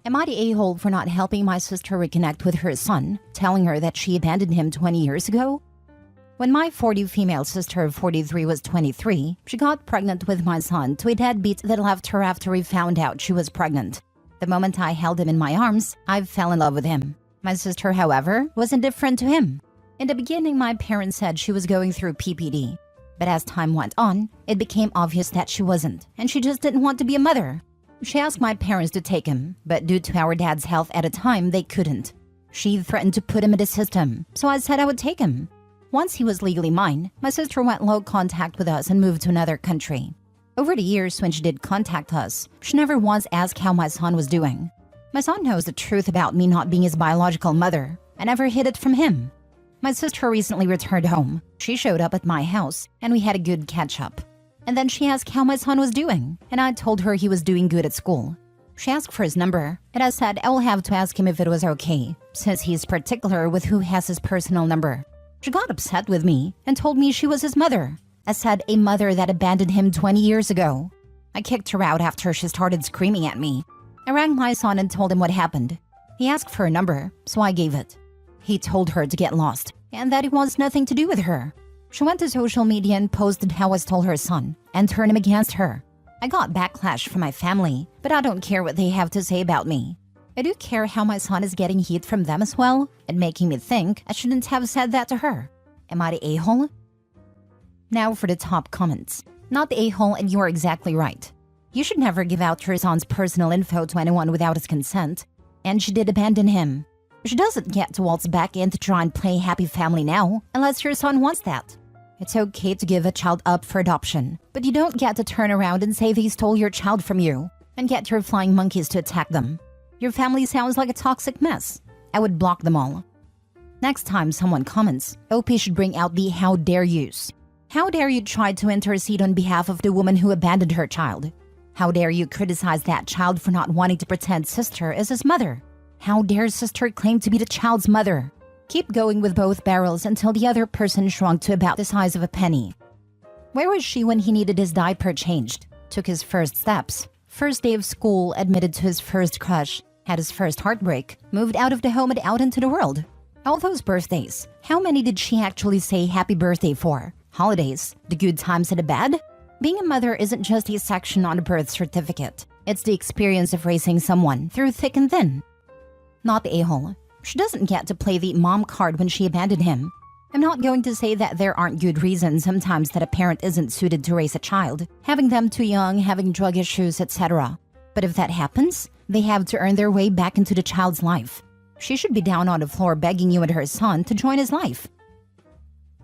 Am I the a-hole for not helping my sister reconnect with her son, telling her that she abandoned him 20 years ago? When my 40 female sister of 43 was 23, she got pregnant with my son to a deadbeat that left her after he found out she was pregnant. The moment I held him in my arms, I fell in love with him. My sister, however, was indifferent to him. In the beginning, my parents said she was going through PPD. But as time went on, it became obvious that she wasn't, and she just didn't want to be a mother. She asked my parents to take him, but due to our dad's health at the time, they couldn't. She threatened to put him in the system, so I said I would take him. Once he was legally mine, my sister went low contact with us and moved to another country. Over the years when she did contact us, she never once asked how my son was doing. My son knows the truth about me not being his biological mother. I never hid it from him. My sister recently returned home. She showed up at my house, and we had a good catch-up. And then she asked how my son was doing, and I told her he was doing good at school. She asked for his number, and I said I will have to ask him if it was okay, since he's particular with who has his personal number. She got upset with me and told me she was his mother. I said a mother that abandoned him 20 years ago. I kicked her out after she started screaming at me. I rang my son and told him what happened. He asked for a number, so I gave it. He told her to get lost and that it wants nothing to do with her. She went to social media and posted how I stole her son and turned him against her. I got backlash from my family, but I don't care what they have to say about me. I do care how my son is getting heat from them as well, and making me think I shouldn't have said that to her. Am I the a-hole? Now for the top comments. Not the a-hole, and you are exactly right. You should never give out your son's personal info to anyone without his consent. And she did abandon him. She doesn't get to waltz back in to try and play happy family now, unless your son wants that. It's okay to give a child up for adoption, but you don't get to turn around and say they stole your child from you, and get your flying monkeys to attack them. Your family sounds like a toxic mess. I would block them all. Next time someone comments, OP should bring out the how dare yous. How dare you try to intercede on behalf of the woman who abandoned her child? How dare you criticize that child for not wanting to pretend sister is his mother? How dare sister claim to be the child's mother? Keep going with both barrels until the other person shrunk to about the size of a penny. Where was she when he needed his diaper changed? Took his first steps. First day of school, admitted to his first crush, had his first heartbreak, moved out of the home and out into the world. All those birthdays, how many did she actually say happy birthday for? Holidays, the good times and the bad? Being a mother isn't just a section on a birth certificate. It's the experience of raising someone through thick and thin. Not the a-hole. She doesn't get to play the mom card when she abandoned him. I'm not going to say that there aren't good reasons sometimes that a parent isn't suited to raise a child, having them too young, having drug issues, etc. But if that happens, they have to earn their way back into the child's life. She should be down on the floor begging you and her son to join his life.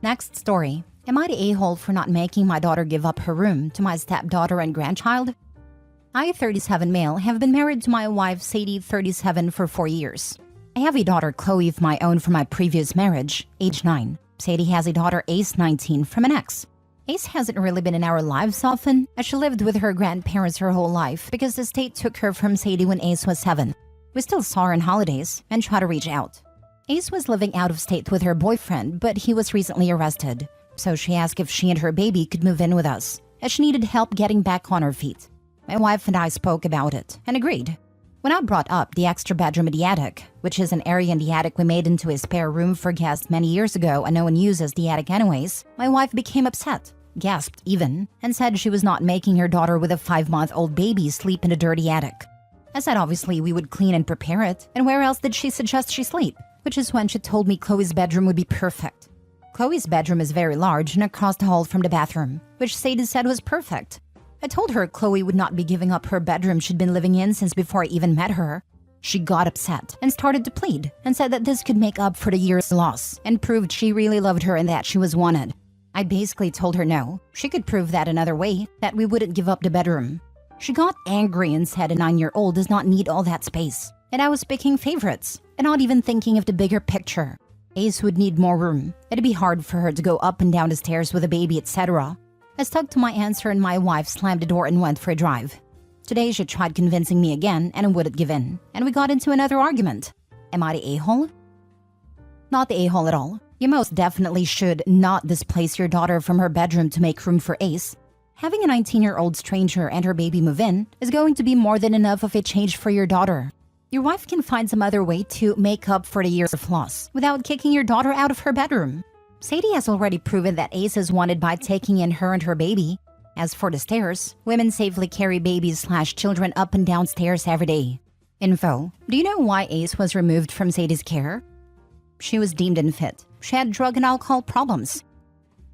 Next story. Am I the a-hole for not making my daughter give up her room to my stepdaughter and grandchild? I, 37 male, have been married to my wife, Sadie, 37, for 4 years. I have a daughter, Chloe, of my own from my previous marriage, age 9. Sadie has a daughter, Ace, 19, from an ex. Ace hasn't really been in our lives often, as she lived with her grandparents her whole life because the state took her from Sadie when Ace was 7. We still saw her on holidays and try to reach out. Ace was living out of state with her boyfriend, but he was recently arrested. So she asked if she and her baby could move in with us, as she needed help getting back on her feet. My wife and I spoke about it and agreed. When I brought up the extra bedroom in the attic, which is an area in the attic we made into a spare room for guests many years ago and no one uses the attic anyways, my wife became upset, gasped even, and said she was not making her daughter with a 5-month-old baby sleep in a dirty attic. I said obviously we would clean and prepare it, and where else did she suggest she sleep? Which is when she told me Chloe's bedroom would be perfect. Chloe's bedroom is very large and across the hall from the bathroom, which Sadie said was perfect. I told her Chloe would not be giving up her bedroom she'd been living in since before I even met her. She got upset and started to plead and said that this could make up for the year's loss and proved she really loved her and that she was wanted. I basically told her no, she could prove that another way, that we wouldn't give up the bedroom. She got angry and said a 9-year-old does not need all that space, and I was picking favorites and not even thinking of the bigger picture. Ace would need more room. It'd be hard for her to go up and down the stairs with a baby, etc. I stuck to my answer and my wife slammed the door and went for a drive. Today she tried convincing me again and I wouldn't give in, and we got into another argument. Am I the a-hole? Not the a-hole at all. You most definitely should not displace your daughter from her bedroom to make room for Ace. Having a 19-year-old stranger and her baby move in is going to be more than enough of a change for your daughter. Your wife can find some other way to make up for the years of loss without kicking your daughter out of her bedroom. Sadie has already proven that Ace is wanted by taking in her and her baby. As for the stairs, women safely carry babies/children up and down stairs every day. Info: do you know why Ace was removed from Sadie's care? She was deemed unfit. She had drug and alcohol problems.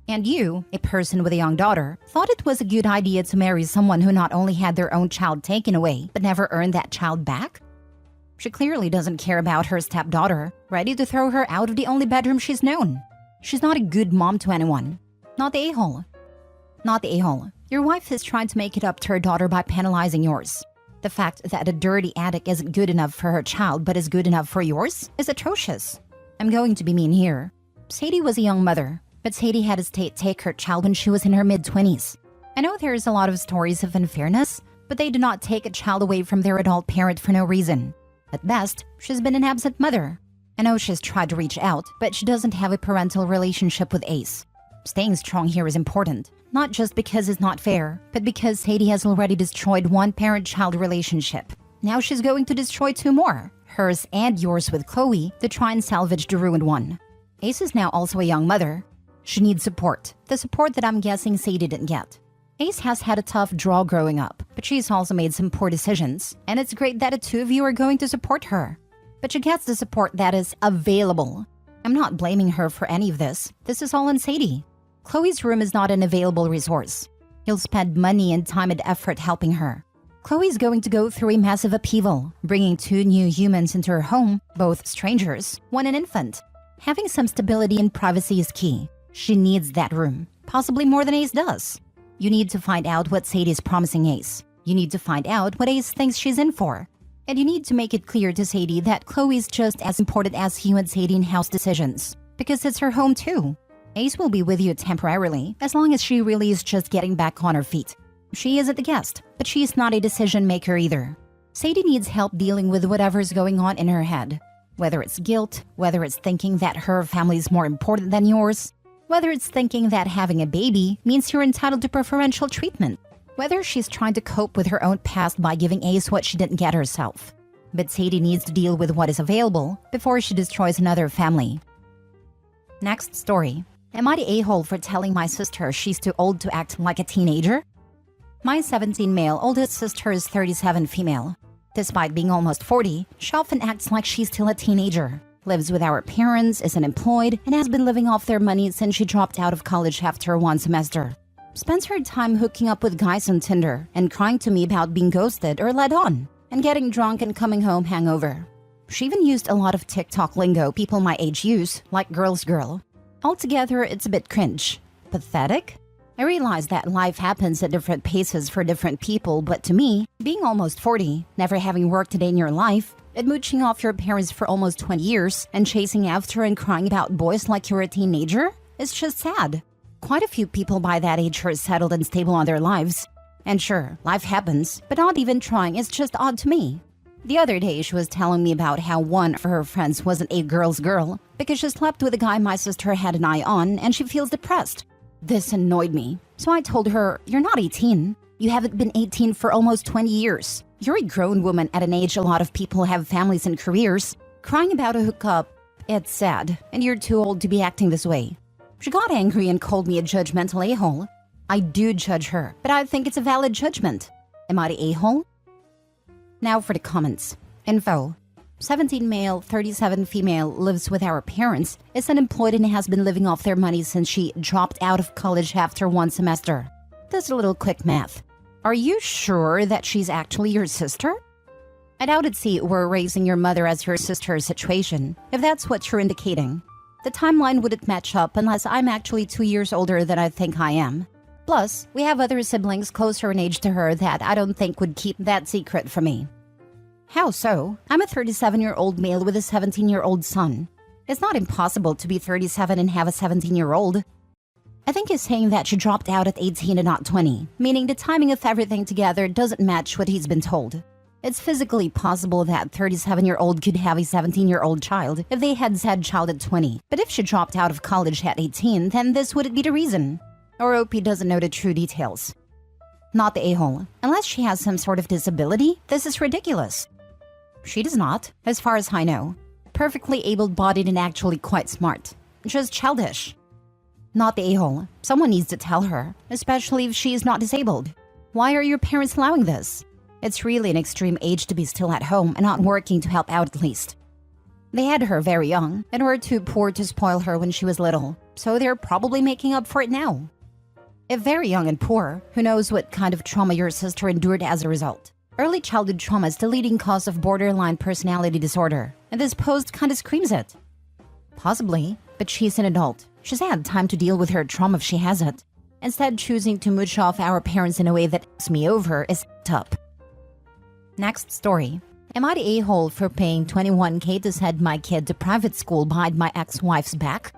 And you, a person with a young daughter, thought it was a good idea to marry someone who not only had their own child taken away, but never earned that child back? She clearly doesn't care about her stepdaughter, ready to throw her out of the only bedroom she's known. She's not a good mom to anyone. Not the a-hole. Not the a-hole. Your wife is trying to make it up to her daughter by penalizing yours. The fact that a dirty attic isn't good enough for her child but is good enough for yours is atrocious. I'm going to be mean here. Sadie was a young mother, but Sadie had a state take her child when she was in her mid-20s. I know there's a lot of stories of unfairness, but they do not take a child away from their adult parent for no reason. At best, she's been an absent mother. I know she's tried to reach out, but she doesn't have a parental relationship with Ace. Staying strong here is important, not just because it's not fair, but because Sadie has already destroyed one parent-child relationship. Now she's going to destroy two more, hers and yours with Chloe, to try and salvage the ruined one. Ace is now also a young mother. She needs support, the support that I'm guessing Sadie didn't get. Ace has had a tough draw growing up, but she's also made some poor decisions, and it's great that the two of you are going to support her. But she gets the support that is available. I'm not blaming her for any of this. This is all on Sadie. Chloe's room is not an available resource. You'll spend money and time and effort helping her. Chloe's going to go through a massive upheaval, bringing two new humans into her home, both strangers, one an infant. Having some stability and privacy is key. She needs that room, possibly more than Ace does. You need to find out what Sadie is promising Ace. You need to find out what Ace thinks she's in for. And you need to make it clear to Sadie that Chloe is just as important as you and Sadie in house decisions, because it's her home too. Ace will be with you temporarily, as long as she really is just getting back on her feet. She isn't the guest, but she is not a decision maker either. Sadie needs help dealing with whatever's going on in her head. Whether it's guilt, whether it's thinking that her family is more important than yours, whether it's thinking that having a baby means you're entitled to preferential treatment, whether she's trying to cope with her own past by giving Ace what she didn't get herself. But Sadie needs to deal with what is available before she destroys another family. Next story. Am I the a-hole for telling my sister she's too old to act like a teenager? My 17 male oldest sister is 37 female. Despite being almost 40, she often acts like she's still a teenager. Lives with our parents, is unemployed, and has been living off their money since she dropped out of college after one semester. Spends her time hooking up with guys on Tinder and crying to me about being ghosted or led on, and getting drunk and coming home hangover. She even used a lot of TikTok lingo people my age use, like girl's girl. Altogether, it's a bit cringe. Pathetic? I realize that life happens at different paces for different people, but to me, being almost 40, never having worked a day in your life, and mooching off your parents for almost 20 years, and chasing after and crying about boys like you're a teenager, is just sad. Quite a few people by that age are settled and stable on their lives. And sure, life happens, but not even trying is just odd to me. The other day, she was telling me about how one of her friends wasn't a girl's girl because she slept with a guy my sister had an eye on and she feels depressed. This annoyed me, so I told her, "You're not 18. You haven't been 18 for almost 20 years. You're a grown woman at an age a lot of people have families and careers. Crying about a hookup, it's sad, and you're too old to be acting this way." She got angry and called me a judgmental a-hole. I do judge her, but I think it's a valid judgment. Am I the a-hole? Now for the comments. Info. 17 male, 37 female, lives with our parents, is unemployed and has been living off their money since she dropped out of college after one semester. Does a little quick math. Are you sure that she's actually your sister? I doubt it's we're raising your mother as your sister situation, if that's what you're indicating. The timeline wouldn't match up unless I'm actually 2 years older than I think I am. Plus, we have other siblings closer in age to her that I don't think would keep that secret from me. How so? I'm a 37-year-old male with a 17-year-old son. It's not impossible to be 37 and have a 17-year-old. I think he's saying that she dropped out at 18 and not 20, meaning the timing of everything together doesn't match what he's been told. It's physically possible that 37-year-old could have a 17-year-old child if they had said child at 20. But if she dropped out of college at 18, then this wouldn't be the reason. Or OP doesn't know the true details. Not the a-hole. Unless she has some sort of disability, this is ridiculous. She does not, as far as I know. Perfectly able-bodied and actually quite smart. Just childish. Not the a-hole. Someone needs to tell her, especially if she is not disabled. Why are your parents allowing this? It's really an extreme age to be still at home and not working to help out at least. They had her very young and were too poor to spoil her when she was little, so they're probably making up for it now. If very young and poor, who knows what kind of trauma your sister endured as a result. Early childhood trauma is the leading cause of borderline personality disorder, and this post kind of screams it. Possibly, but she's an adult. She's had time to deal with her trauma if she has it. Instead, choosing to mooch off our parents in a way that f***s me over is up. Next story. Am I the a-hole for paying $21K to send my kid to private school behind my ex-wife's back?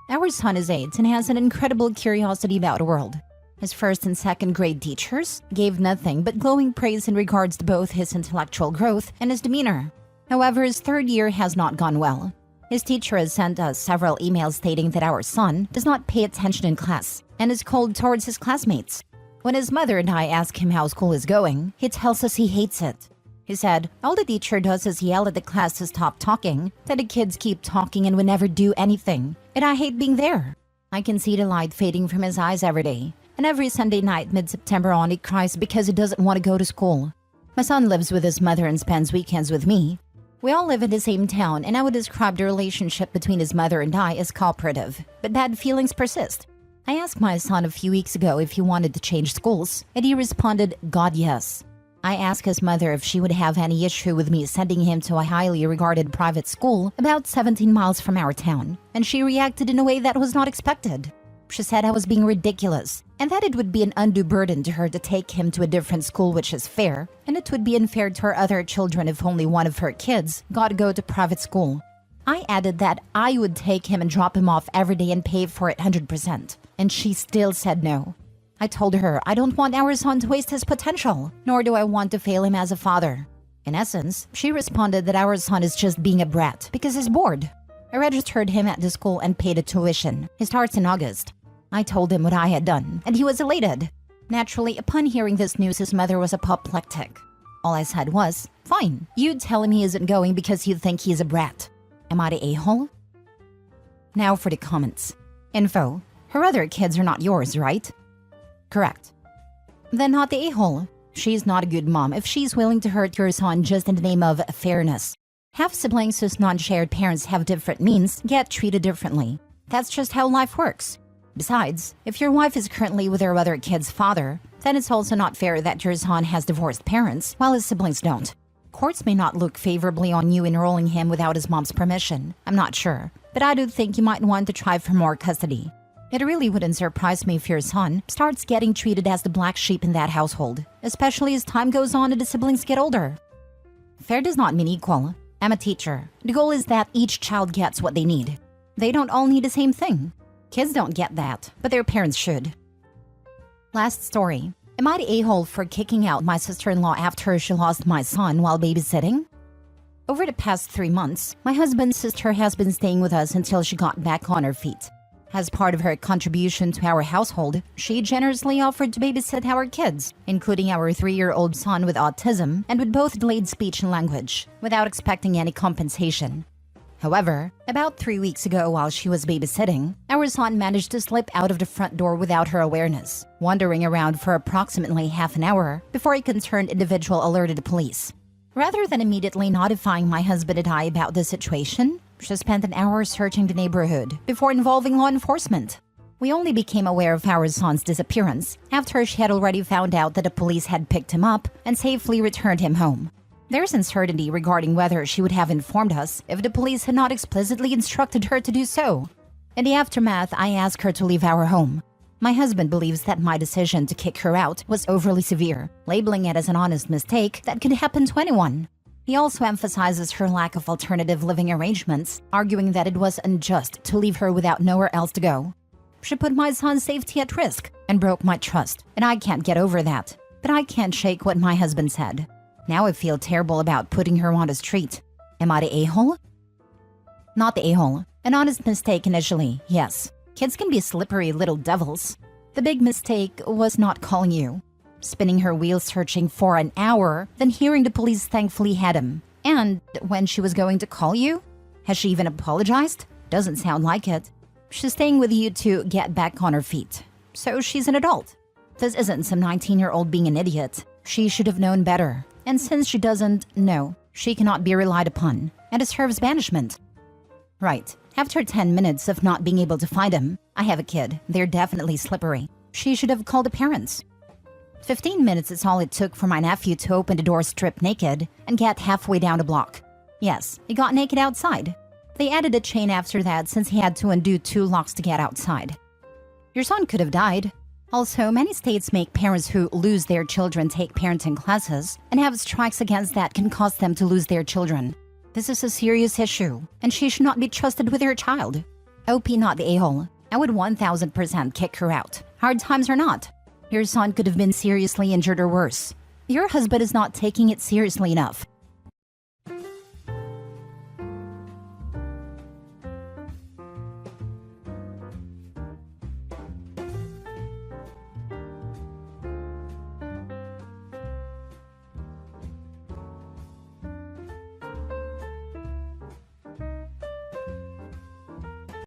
Our son is 8 and has an incredible curiosity about the world. His first and second grade teachers gave nothing but glowing praise in regards to both his intellectual growth and his demeanor. However, his third year has not gone well. His teacher has sent us several emails stating that our son does not pay attention in class and is cold towards his classmates. When his mother and I ask him how school is going, he tells us he hates it. He said, all the teacher does is yell at the class to stop talking, that the kids keep talking and we never do anything, and I hate being there. I can see the light fading from his eyes every day, and every Sunday night mid-September on he cries because he doesn't want to go to school. My son lives with his mother and spends weekends with me. We all live in the same town, and I would describe the relationship between his mother and I as cooperative, but bad feelings persist. I asked my son a few weeks ago if he wanted to change schools, and he responded, God, yes. I asked his mother if she would have any issue with me sending him to a highly regarded private school about 17 miles from our town, and she reacted in a way that was not expected. She said I was being ridiculous, and that it would be an undue burden to her to take him to a different school, which is fair, and it would be unfair to her other children if only one of her kids got to go to private school. I added that I would take him and drop him off every day and pay for it 100%, and she still said no. I told her I don't want our son to waste his potential, nor do I want to fail him as a father. In essence, she responded that our son is just being a brat because he's bored. I registered him at the school and paid a tuition. He starts in August. I told him what I had done, and he was elated. Naturally, upon hearing this news, his mother was apoplectic. All I said was, fine, you tell him he isn't going because you think he's a brat. Am I the a-hole? Now for the comments. Info. Her other kids are not yours, right? Correct. Then not the a-hole. She's not a good mom if she's willing to hurt your son just in the name of fairness. Half-siblings whose non-shared parents have different means get treated differently. That's just how life works. Besides, if your wife is currently with her other kid's father, then it's also not fair that your son has divorced parents while his siblings don't. Courts may not look favorably on you enrolling him without his mom's permission. I'm not sure, but I do think you might want to try for more custody. It really wouldn't surprise me if your son starts getting treated as the black sheep in that household, especially as time goes on and the siblings get older. Fair does not mean equal. I'm a teacher. The goal is that each child gets what they need. They don't all need the same thing. Kids don't get that, but their parents should. Last story. Am I the a-hole for kicking out my sister-in-law after she lost my son while babysitting? Over the past 3 months, my husband's sister has been staying with us until she got back on her feet. As part of her contribution to our household, she generously offered to babysit our kids, including our 3-year-old son with autism and with both delayed speech and language, without expecting any compensation. However, about 3 weeks ago while she was babysitting, our son managed to slip out of the front door without her awareness, wandering around for approximately half an hour before a concerned individual alerted the police. Rather than immediately notifying my husband and I about the situation, she spent an hour searching the neighborhood before involving law enforcement. We only became aware of our son's disappearance after she had already found out that the police had picked him up and safely returned him home. There's uncertainty regarding whether she would have informed us if the police had not explicitly instructed her to do so. In the aftermath, I asked her to leave our home. My husband believes that my decision to kick her out was overly severe, labeling it as an honest mistake that could happen to anyone. He also emphasizes her lack of alternative living arrangements, arguing that it was unjust to leave her without nowhere else to go. She put my son's safety at risk and broke my trust, and I can't get over that. But I can't shake what my husband said. Now I feel terrible about putting her on the street. Am I the a-hole? Not the a-hole. An honest mistake initially, yes. Kids can be slippery little devils. The big mistake was not calling you. Spinning her wheels searching for an hour, then hearing the police thankfully had him. And when she was going to call you? Has she even apologized? Doesn't sound like it. She's staying with you to get back on her feet. So she's an adult. This isn't some 19-year-old being an idiot. She should have known better. And since she doesn't know, she cannot be relied upon and deserves banishment. Right. After 10 minutes of not being able to find him, I have a kid. They're definitely slippery. She should have called the parents. 15 minutes is all it took for my nephew to open the door stripped naked and get halfway down the block. Yes, he got naked outside. They added a chain after that since he had to undo 2 locks to get outside. Your son could have died. Also, many states make parents who lose their children take parenting classes and have strikes against that can cause them to lose their children. This is a serious issue, and she should not be trusted with her child. OP not the a-hole. I would 1000% kick her out. Hard times or not. Your son could have been seriously injured or worse. Your husband is not taking it seriously enough.